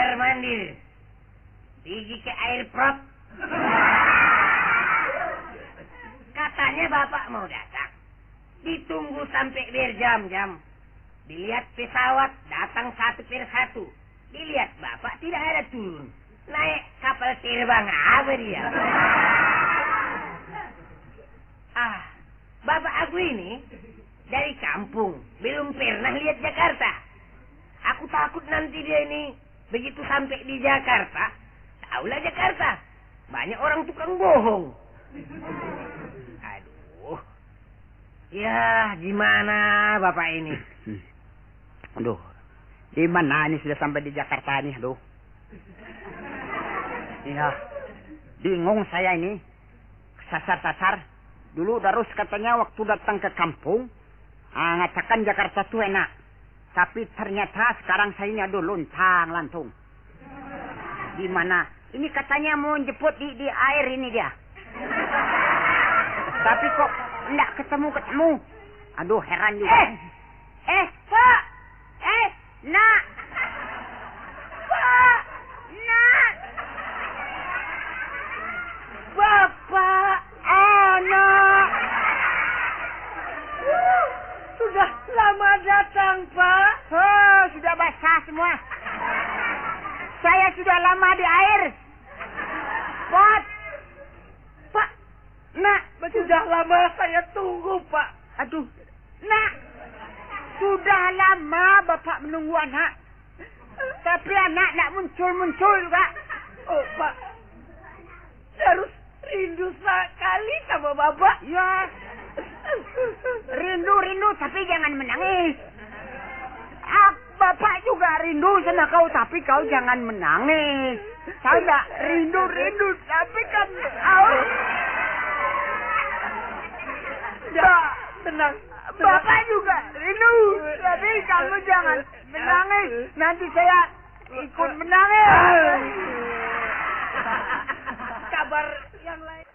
mondar mandir. Pergi ke air prop. Katanya bapak mau datang. Ditunggu sampai berjam-jam. Dilihat pesawat datang satu persatu. Dilihat bapak tidak ada turun. Naik kapal terbang apa dia? Bapak aku ini dari kampung, belum pernah lihat Jakarta. Aku takut nanti dia ini begitu sampai di Jakarta, taulah Jakarta. Banyak orang tukang bohong. Aduh. Ya, gimana bapak ini? Aduh. Di mana ini sudah sampai di Jakarta nih, aduh. Iya. Bingung saya ini. Sasar-sasar. Dulu Darus katanya waktu datang ke kampung, ngatakan Jakarta itu enak. Tapi ternyata sekarang saya ini aduh luntang-lantung. Gimana? Ini katanya mau jemput di air ini dia. Tapi kok enggak ketemu-ketemu. Aduh heran juga. Pak! Nak! Pak! Nak! Bapak! Anak! Sudah lama datang, Pak. Oh, sudah basah semua. Saya sudah lama di air. Pot! Pak, Nak! sudah lama saya tunggu, Pak. Aduh, Nak! Sudah lama Bapak menunggu anak. Tapi anak nak muncul-muncul juga. Oh, Pak. Harus rindu sekali sama Bapak. Ya. Rindu, tapi jangan menangis. Bapak juga rindu sama kau, tapi kau jangan menangis. Saya rindu, tapi kan kau... Ya, tenang. Bapak juga rindu, tapi kamu jangan menangis. Nanti saya ikut menangis. Kabar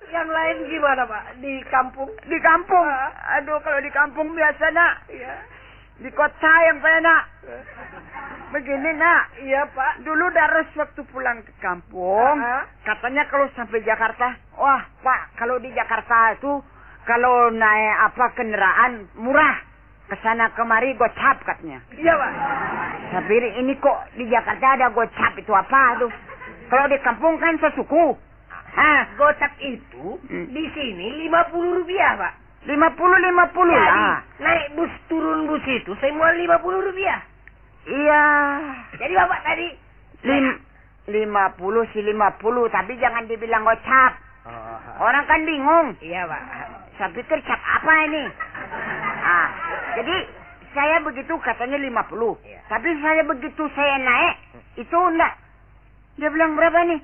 yang lain gimana, Pak? Di kampung? Di kampung? Aduh, kalau di kampung biasa, Nak. Iya. Di kota yang enak. Begini, Nak. Iya, Pak. Dulu Darus waktu pulang ke kampung, katanya kalau sampai Jakarta, wah, Pak, kalau di Jakarta itu kalau naik kendaraan murah, kesana kemari gocap katanya. Iya, Pak. Tapi ini kok di Jakarta ada gocap itu apa tuh? Kalau di kampung kan sesuku. Gocap itu di sini Rp50, Pak. 50 lah. Naik bus turun bus itu semua Rp50. Iya. Jadi Bapak tadi 50 tapi jangan dibilang gocap. Orang kan bingung. Iya, Pak. Saya pikir cap apa ini? Jadi saya begitu katanya 50. Iya. Tapi saya begitu saya naik, itu enggak. Dia bilang berapa nih?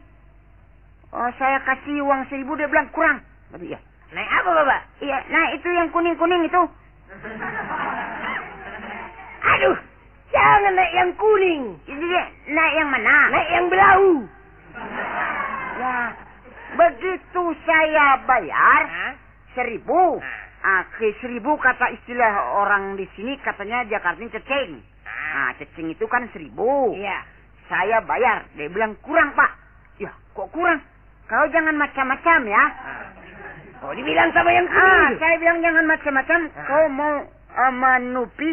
Oh, saya kasih uang 1.000, dia bilang kurang. Tapi ya. Naik apa, Bapak? Iya, nah itu yang kuning-kuning itu. Aduh, jangan naik yang kuning. Ini naik yang mana? Naik yang belau. Ya, begitu saya bayar 1.000. Ke 1.000 kata istilah orang di sini katanya Jakarta cecing. Cecing itu kan 1.000. Iya. Saya bayar, dia bilang kurang, Pak. Ya, kok kurang? Kau jangan macam-macam ya. Oh, dibilang sama yang kuning. Saya bilang jangan macam-macam. Kau mau menipu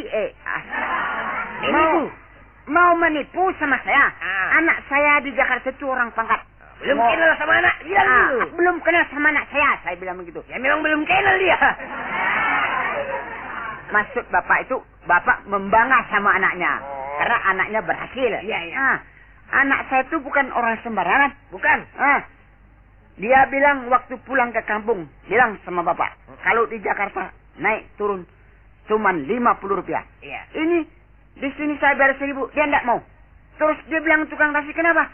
mau menipu sama saya. Anak saya di Jakarta itu orang pangkat. Belum kenal sama anak, bilang dulu. Belum kenal sama anak saya bilang begitu. Ya memang belum kenal dia. Maksud Bapak itu, Bapak membangga sama anaknya. Karena anaknya berhasil. Iya. Anak saya itu bukan orang sembarangan. Bukan. Dia bilang waktu pulang ke kampung, bilang sama Bapak, kalau di Jakarta naik turun cuman Rp50. Iya. Ini di sini saya bayar 1.000, dia enggak mau. Terus dia bilang tukang taksi kenapa?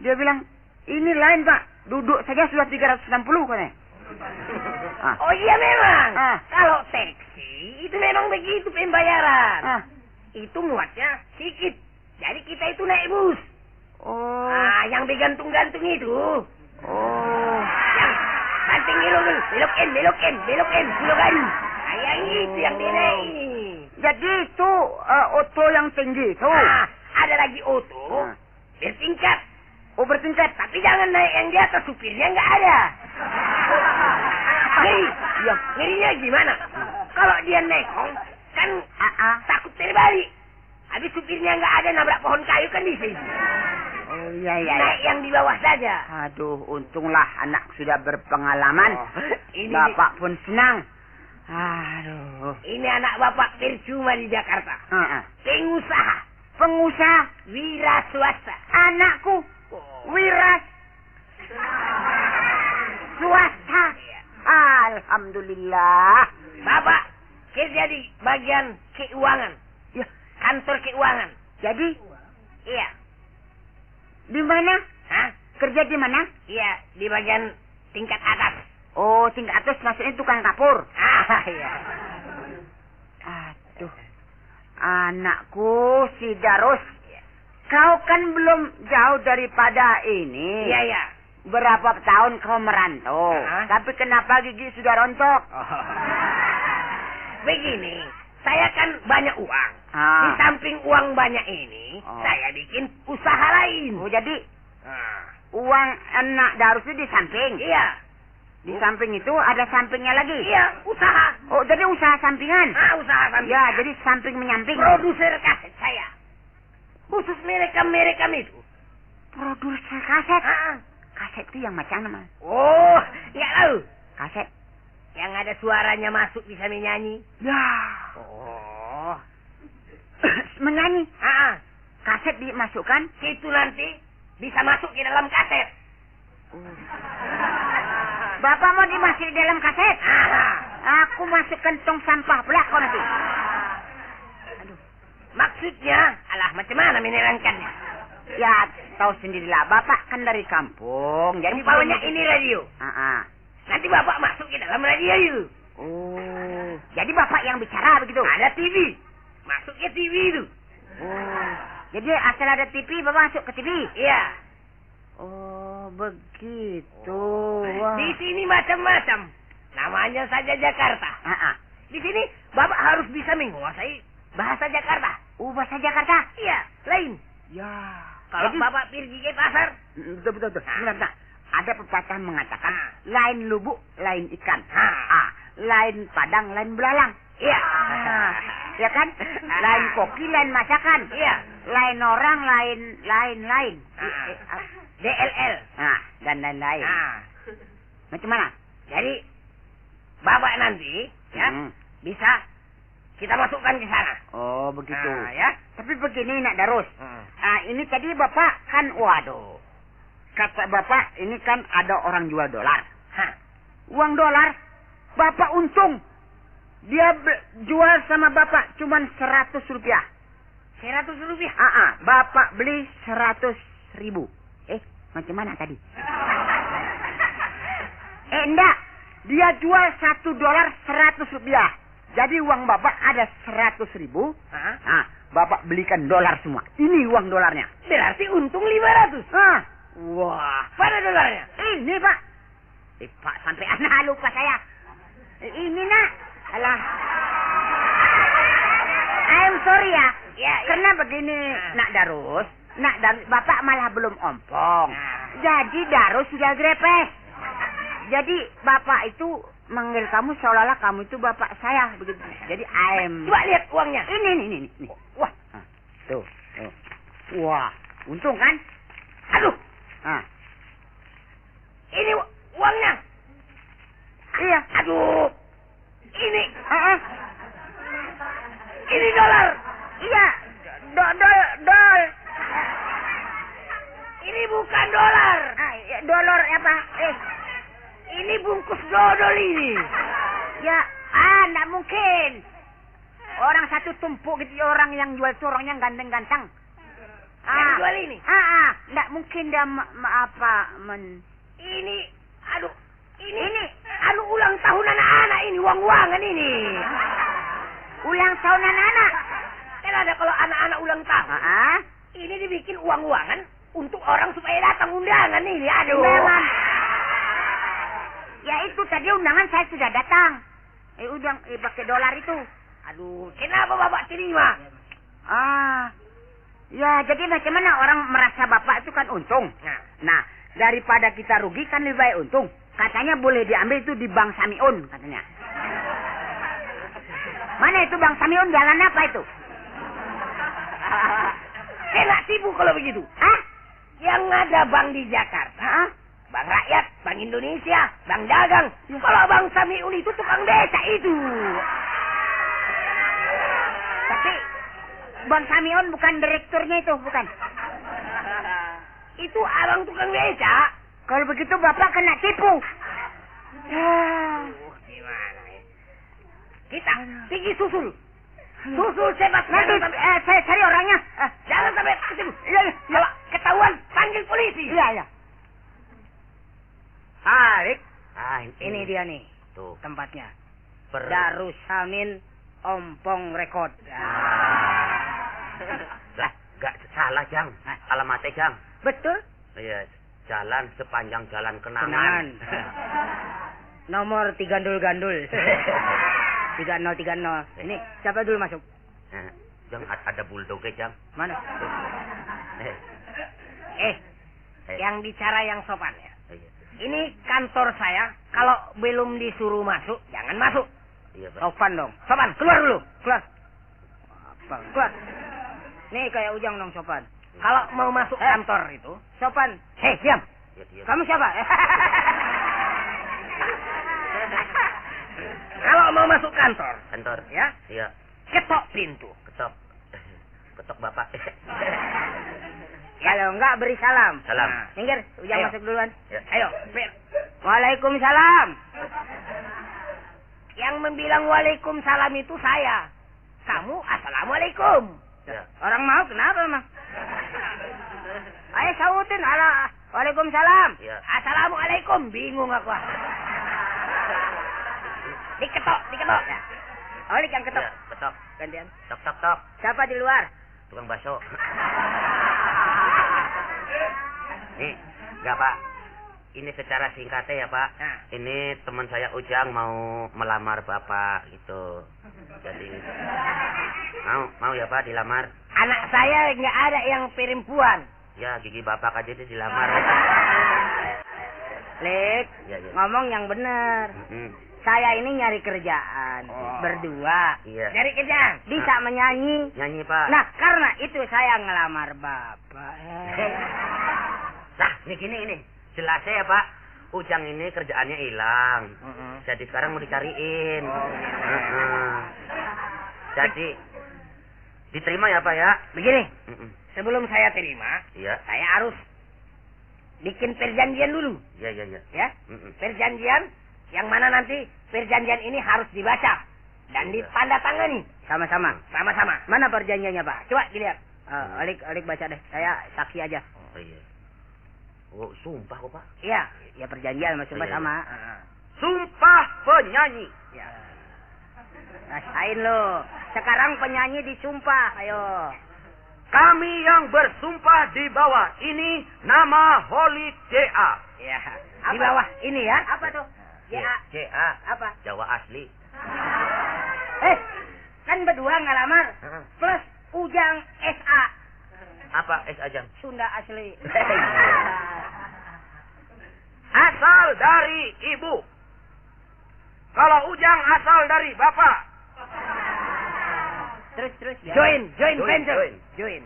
Dia bilang ini lain, Pak, duduk saja sudah 360 katanya. Oh iya memang. Kalau taksi itu memang begitu pembayaran. Itu muatnya sedikit. Jadi kita itu naik bus. Yang digantung-gantung itu. Yang banting belokin. Yang itu yang dinaik. Jadi itu oto yang tinggi itu. Ada lagi oto Bertingkat. Oh, bertingkat. Tapi jangan naik yang di atas, supirnya nggak ada. Ngeri. Ya. Ngerinya gimana? Kalau dia nekong, kan takut terbalik. Habis supirnya nggak ada, nabrak pohon kayu kan bisa itu. Oh, iya, iya. Naik yang di bawah saja. Aduh, untunglah anak sudah berpengalaman. Ini Bapak pun senang. Aduh. Ini anak bapak percuma di Jakarta. Pengusaha. Pengusaha. Wira swasta. Anakku. Wira swasta. Alhamdulillah. Bapak kerja di bagian keuangan. Ya. Kantor keuangan. Jadi, Iya. di mana? Hah? Kerja di mana? Iya, di bagian tingkat atas. Oh, tingkat atas maksudnya tukang kapur. Iya. Aduh. Anakku si Darus. Kau kan belum jauh daripada ini. Iya, iya. Berapa tahun kau merantau. Hah? Tapi kenapa gigi sudah rontok? Begini, saya kan banyak uang. Di Ah. samping uang banyak ini, saya bikin usaha lain. Oh, jadi uang anak Darus itu di samping. Iya. Di samping itu ada sampingnya lagi. Iya, usaha. Oh, jadi usaha sampingan. Usaha samping. Ya, jadi samping menyamping. Produser kaset saya. Khusus merekam itu. Produser kaset. Ah. Kaset itu yang macam mana? Oh, nggak tahu. Kaset. Yang ada suaranya masuk bisa menyanyi. Ya. Oh. Menyanyi. Kaset dimasukkan. Situ nanti bisa masuk di dalam kaset. Bapak mau dimasukin di dalam kaset? Aku masukkan tong sampah belakang nanti. Aduh. Maksudnya, alah macam mana menerangkannya? Ya, tahu sendirilah. Bapak kan dari kampung. Jadi Umpamanya ini radio. Nanti bapak masuk ke dalam radio itu. Oh. Jadi bapak yang bicara begitu? Ada TV. Masuk ke TV itu. Oh. Jadi asal ada TV, bapak masuk ke TV? Iya. Oh, begitu. Wah. Di sini macam-macam. Namanya saja Jakarta. Di sini bapak harus bisa menguasai bahasa Jakarta. Bahasa Jakarta? Iya, lain. Ya. Kalau Jadi, bapak pergi ke pasar. Betul. Bentar. Ada pepatah mengatakan, lain lubuk, lain ikan. Lain padang, lain belalang. Iya. Ya kan? Lain koki, lain masakan. Iya. Lain orang, lain. DLL. Dan lain-lain. Macam mana? Jadi bapak nanti ya bisa kita masukkan ke sana. Oh, begitu. Ya. Tapi begini nak Darus. Ini tadi bapak kan waduh. Kata bapak ini kan ada orang jual dolar. Uang dolar bapak untung. Dia jual sama bapak cuman 100 rupiah. 100 rupiah? Bapak beli 100.000. Macam mana tadi? Enggak. Dia jual 1 dolar 100 rupiah. Jadi uang bapak ada 100.000. Bapak belikan dolar semua. Ini uang dolarnya. Berarti untung 500. Wah. Mana dolarnya? Ini pak. Pak sampai anak lupa saya. Ini nak. Alah. I'm sorry ya. Ya. Karena begini nak Darus. Bapak malah belum ompong. Jadi Darus sudah grepes. Jadi bapak itu manggil kamu seolah-olah kamu itu bapak saya begitu. Jadi Coba lihat uangnya. Ini. Wah. Tuh. Wah, untung kan? Aduh. Ini uangnya. Iya. Aduh. Ini. Ini dolar. Iya. Dol. Ini bukan dolar. Dolar apa? Ini bungkus dodol ini. Ya, enggak mungkin. Orang satu tumpuk gitu, orang yang jual itu orangnya ganteng-ganteng. Yang jual ini? Enggak mungkin dia Ini, ini ulang tahun anak-anak ini, uang-uangan ini. Ulang tahun anak-anak? Kan ada kalau anak-anak ulang tahun. Ini dibikin uang-uangan untuk orang supaya datang undangan ini. Aduh. Undangan. Ya itu tadi undangan saya sudah datang. Pakai dolar itu. Aduh, kenapa bapak terima? Ya, jadi bagaimana orang merasa bapak itu kan untung. Nah, daripada kita rugi kan lebih baik untung. Katanya boleh diambil itu di Bank Samiun katanya. Mana itu Bank Samiun, jalan apa itu? Enak tipu kalau begitu. Hah? Yang ada bank di Jakarta, Bank Rakyat, Bank Indonesia, Bank Dagang. Ya. Kalau Bank Samiun itu tukang beca itu. Tapi Bank Samiun bukan direkturnya itu, bukan? Itu abang tukang beca. Kalau begitu bapak kena tipu. Gimana ya? Kita tinggi susul. Susul cepat. Nanti saya cari orangnya. Jangan sampai taksim. Iya. Kalau ketahuan, panggil polisi. Iya. Arik. Ini dia nih. Tuh. Tempatnya. Darussamin Ompong Rekod. Lah, gak salah, Jang. Alamatnya, Jang. Betul? Iya, jalan sepanjang jalan Kenangan. Kenangan. Nomor 3 gandul. 3030. Ini siapa dulu masuk? Jang, ada bulldognya, Jang. Mana? Yang bicara yang sopan ya. Iya. Ini kantor saya. Kalau belum disuruh masuk, jangan masuk. Iya, Pak. Sopan dong. Sopan, keluar dulu. Keluar. Apa? Keluar. Nih kayak Ujang dong sopan. Kalau mau masuk kantor itu, Sopan. hei, diam. Iya, iya. Kamu siapa? Kalau mau masuk kantor, Kantor. ya, Iya. ketok pintu. Ketok Bapak. Kalau enggak beri salam. Salam. Nah, Minggir, Ujang Ayo. masuk duluan. Ya. Ayo, Fer. Waalaikumsalam. Yang membilang waalaikumsalam itu saya. Kamu assalamualaikum. Ya. Orang mau kenapa emang? Ayo sautin ala. Waalaikumsalam. Iya. Assalamualaikum. Bingung aku. Diketok. Ya. Olik yang ketok. Ya, ketok. Gantian. Tok. Siapa di luar? Tukang bakso. Nih, enggak, Pak. Ini secara singkatnya ya, Pak. Nah. Ini teman saya Ujang mau melamar Bapak gitu. Jadi mau ya, Pak, dilamar. Anak saya nggak ada yang perempuan. Ya, gigi Bapak aja itu dilamar. Lek, Ya. ngomong yang benar. Saya ini nyari kerjaan. Berdua. Iya. Dari kerjaan. Bisa menyanyi. Nyanyi, Pak. Nah, karena itu saya ngelamar Bapak. Nah, ini. Jelasnya ya, Pak. Ujang ini kerjaannya hilang. Jadi sekarang mau dicariin. Jadi diterima ya, Pak ya? Begini, sebelum saya terima, Iya. saya harus bikin perjanjian dulu. Iya. Ya, perjanjian yang mana nanti perjanjian ini harus dibaca dan ditandatangani Sama-sama. sama-sama. Mana perjanjiannya, Pak? Coba dilihat. Olik baca deh. Saya saksi aja. Oh iya. Oh, sumpah kok, Pak. Iya. Ya perjanjian maksudnya Iya. sama. Sumpah penyanyi. Ya. Rasain lo. Sekarang penyanyi disumpah. Ayo. Kami yang bersumpah di bawah ini nama Holy JA. Ya. Di bawah ini ya. Apa tuh? JA. JA. Apa? Jawa asli. Kan berdua ngelamar. Plus Ujang SA. Apa S aja? Sunda asli. Asal dari ibu. Kalau Ujang asal dari bapak. Terus. Ya. Join venture. Join.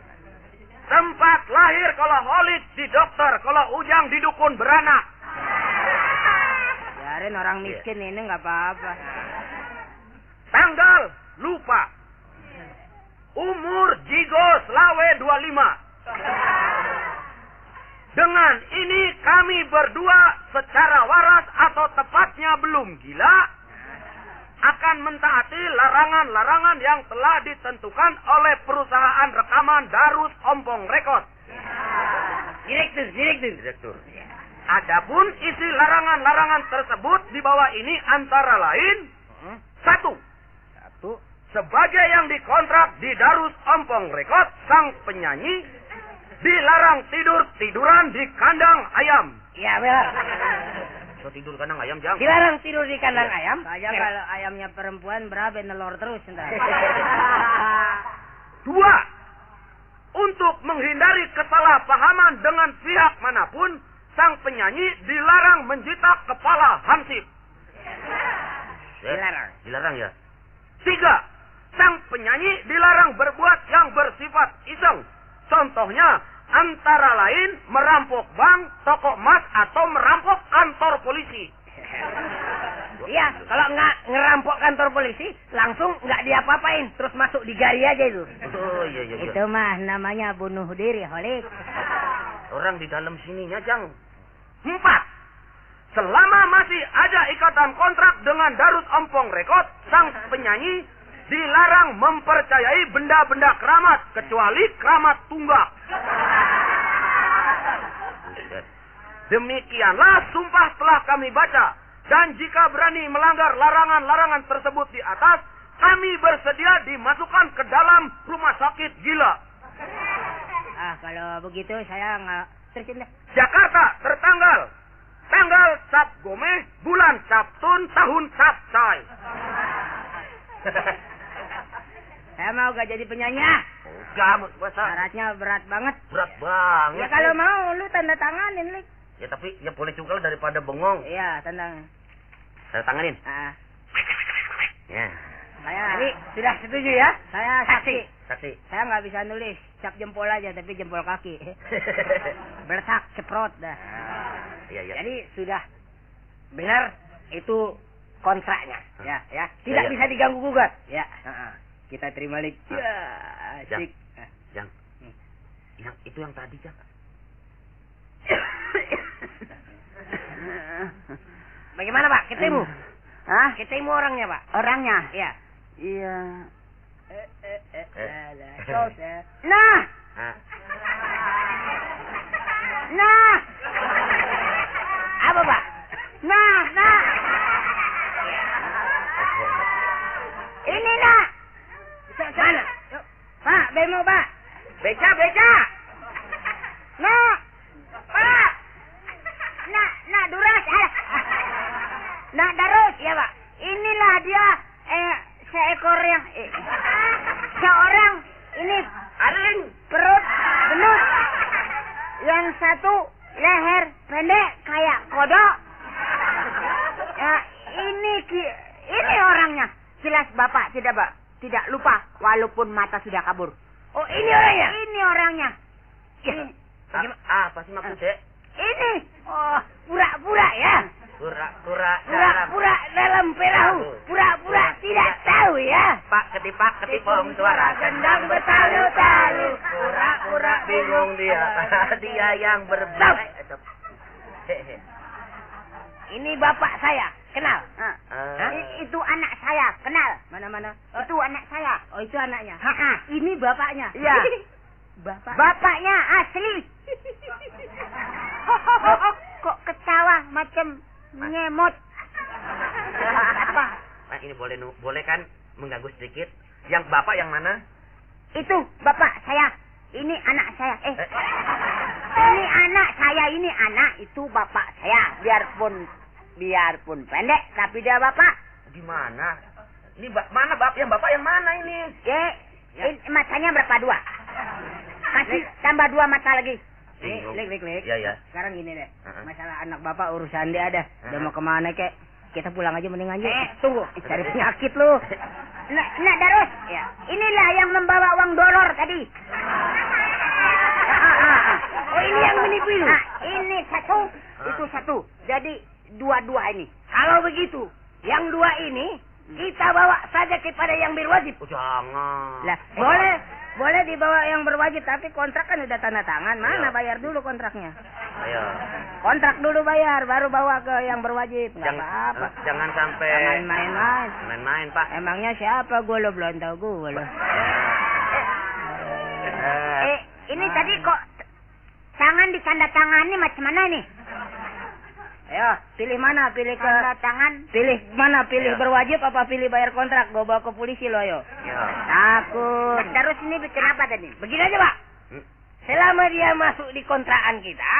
Tempat lahir kalau Holid di dokter, kalau Ujang di dukun beranak. Biarin orang miskin ini nggak apa-apa. Tanggal lupa. Umur Jigo Slawe 25. Dengan ini kami berdua secara waras atau tepatnya belum gila akan mentaati larangan-larangan yang telah ditentukan oleh perusahaan rekaman Darus Ompong Rekod. Direktur. Adapun isi larangan-larangan tersebut di bawah ini antara lain satu. Sebagai yang dikontrak di Darus Ompong Rekod, sang penyanyi dilarang tiduran di kandang ayam. Iya, benar. So tidur kandang ayam, Jang? Dilarang tidur di kandang ayam. Saya kalau ayamnya perempuan berapa nelor terus ntar. 2. untuk menghindari kesalahpahaman dengan pihak manapun, sang penyanyi dilarang menjitak kepala hansip. Dilarang ya. 3. Sang penyanyi dilarang berbuat yang bersifat iseng. Contohnya antara lain merampok bank, toko emas, atau merampok kantor polisi. Iya, kalau nggak ngerampok kantor polisi, langsung nggak diapa-apain, terus masuk di gari aja itu. Oh iya. Itu mah namanya bunuh diri, Holik. Orang di dalam sininya, Jang. 4. Selama masih ada ikatan kontrak dengan Darus Ompong Rekod, sang penyanyi dilarang mempercayai benda-benda keramat, kecuali keramat tunggak. Demikianlah sumpah telah kami baca. Dan jika berani melanggar larangan-larangan tersebut di atas, kami bersedia dimasukkan ke dalam rumah sakit gila. Kalau begitu saya nggak tercinta. Jakarta tertanggal Cap Gomeh, bulan Captun, tahun Capcay. Saya mau gak jadi penyanyi. Enggak, masa. Syaratnya berat banget. Berat banget. Ya kalau mau lu tanda tanganin, Lik. Ya tapi ya boleh juga lah daripada bengong. Iya, tanda tanganin. Ya. Saya Ini sudah setuju ya? Saya saksi. Saksi. Saya nggak bisa nulis cap jempol aja, tapi jempol kaki. Bertak ceprot dah. Iya. Jadi sudah benar itu kontraknya, ya. Tidak Ya. bisa diganggu gugat. Ya. Kita terima, Lik. Ya, asik. Yang itu yang tadi, Jang. Bagaimana, Pak? Ketemu? Hah? Ketemu orangnya, Pak? Orangnya? Iya. Iya. Nah. Nah. Apa, Pak? Nah. Ini nak. Mana? Pak, bemo, Pak. Beca. Nah. Pak. Nak duras. Nak darus. Iya, Pak. Inilah dia seekor yang seorang ini Aring. perut gendut, yang satu leher pendek kayak kodok. Ya, ini orangnya. Jelas Bapak tidak lupa walaupun mata sudah kabur. Oh, ini orangnya? Ini orangnya. Apa sih maksudnya? Ini. Oh, pura-pura ya? Pura-pura dalam perahu. Pura-pura tidak tahu ya? Pak ketipong suara gendang bertalu-talu. Pura-pura bingung dia. Dia yang berbaik. Ini bapak saya, kenal? Itu anak saya, kenal. Mana? Itu anak saya. Oh, itu anaknya. Ini bapaknya. Iya. Bapaknya asli. Kok ketawa macam ngemot? Apa? Nah, ini boleh kan mengganggu sedikit? Yang bapak yang mana? Itu bapak saya. Ini anak saya. Ini anak saya, ini anak, itu bapak saya. Biarpun pendek, tapi dia bapak. Gimana? Ini mana bapak yang mana ini? Matanya berapa? 2. Kasih tambah 2 mata lagi. Lik. Iya. Sekarang gini deh. Masalah anak bapak urusan dia ada. Dia mau kemana kek? Kita pulang aja mending aja. Tunggu. Cari penyakit lu. Nak Darus. Ya. Inilah yang membawa uang dolar tadi. Oh, ini yang menipu lu? Ini satu, itu satu. Jadi 2 ini. Kalau begitu, yang 2 ini kita bawa saja kepada yang berwajib. Oh, jangan. Lah, boleh dibawa yang berwajib, tapi kontrak kan udah tanda tangan. Mana Iya. bayar dulu kontraknya? Ayo. Kontrak dulu bayar, baru bawa ke yang berwajib. Nggak apa-apa. Jangan sampai Jangan main-main. main-main, Pak. Emangnya siapa gue lo, belum tahu gue lo. Ini tadi kok tangan ditanda-tangani macam mana nih? Ayo, pilih mana? Pilih ke Tanda tangan. pilih mana? Pilih Ayo. berwajib apa pilih bayar kontrak? Gue bawa ke polisi lo, ayo. Ya. Takut. Terus ini bikin apa tadi? Begini aja, Pak. Selama dia masuk di kontrakan kita,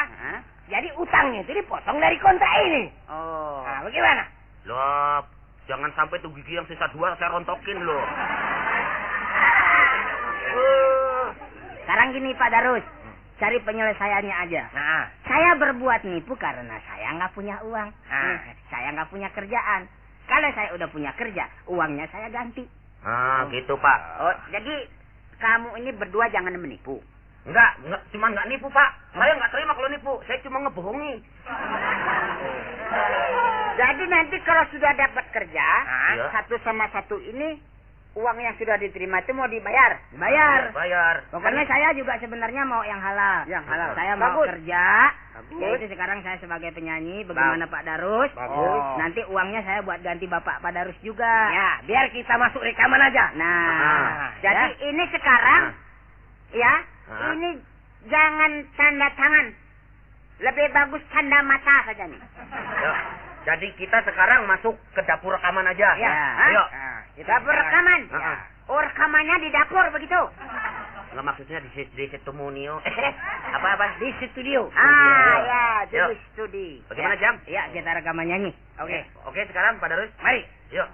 jadi utangnya itu dipotong dari kontrak ini. Oh. Nah, bagaimana? Loh, jangan sampai tuh gigi yang sisa 2 saya rontokin loh. sekarang gini Pak Darus. Cari penyelesaiannya aja. Nah, Saya berbuat nipu karena saya nggak punya uang. Saya nggak punya kerjaan. Kalau saya udah punya kerja, uangnya saya ganti. Gitu Pak. Oh, jadi kamu ini berdua jangan menipu. Enggak, cuma nggak nipu Pak. Saya nggak terima kalau nipu. Saya cuma ngebohongi. Jadi nanti kalau sudah dapat kerja, Iya. Satu sama satu ini uang yang sudah diterima itu mau dibayar. Bayar. Pokoknya saya juga sebenarnya mau yang halal. Yang halal. Saya mau Bagus. kerja. Bagus. Yaitu sekarang saya sebagai penyanyi. Bagaimana Pak Darus? Bagus. Nanti uangnya saya buat ganti Bapak Pak Darus juga. ya, biar kita masuk rekaman aja. Nah, jadi ini sekarang, ya, ini jangan tanda tangan. Lebih bagus tanda mata saja nih. Ya. Jadi kita sekarang masuk ke dapur rekaman aja. Ya. Ayo. Dapur rekaman. Ya. Oh, rekamannya di dapur begitu. Nggak maksudnya di Setumunio. Apa? Di studio. Ya, Yuk. jadi studi. Bagaimana Jam? Ya, kita rekaman nyanyi. Oke, sekarang Pak Darus. Mari. Yuk.